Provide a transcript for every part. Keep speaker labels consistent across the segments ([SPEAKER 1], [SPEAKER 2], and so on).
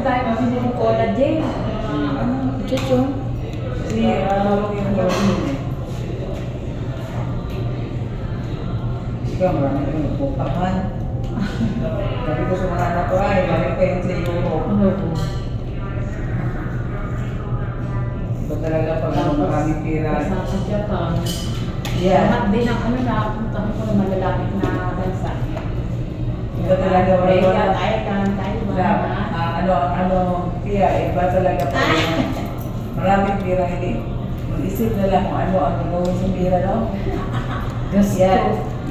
[SPEAKER 1] dahil kasi yung collagen.
[SPEAKER 2] Chucho.
[SPEAKER 3] Kasi yung gawin eh. Ikaw, marami kang nagpupakan. Sabi ko sa mga anak ko, ay, marami kayo sa Europe. Iba talaga pag maraming pira.
[SPEAKER 1] Sa Japan.
[SPEAKER 3] Yeah.
[SPEAKER 1] Lahat din ang nakapuntahan ko na malalapit na bansa.
[SPEAKER 3] Iba talaga
[SPEAKER 1] Korea,
[SPEAKER 3] wala.
[SPEAKER 1] Thailand, Taiwan.
[SPEAKER 3] Pira, iba talaga pag maraming pira, hindi. Mag-isip na lang kung ano ang gagawin sa pira, no?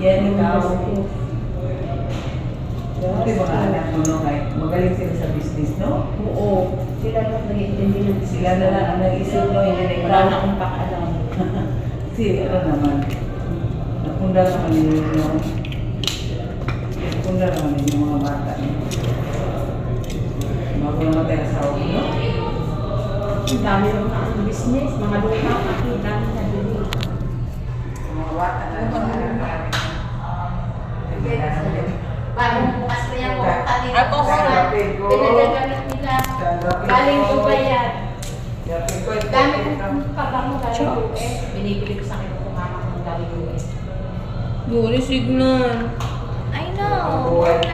[SPEAKER 3] Yan ikaw. Buti mga anak mo, no? Kahit magaling sila sa business, no?
[SPEAKER 1] Oo. Sila lang nag-iintindi ng
[SPEAKER 3] Sila na lang ang nag-isip, no? Hindi na
[SPEAKER 1] Wala na akong pakalam.
[SPEAKER 3] Kasi ano naman, napundar naman yun, no? Napundar naman yun yung mga bata, no? Bago naman tayo sa ako, no?
[SPEAKER 1] Ang dami lang na ang business. Mga lupa, pati dami na din.
[SPEAKER 3] Mga bata na naman.
[SPEAKER 4] Bagong bukas na yan, kung kanina
[SPEAKER 2] Ako,
[SPEAKER 4] pinagagamit nila. Galing Dubai yan. Dami kong pabango galing US. Binibili ko sa akin kung mama kong galing US.
[SPEAKER 2] Yuri, signal. I know.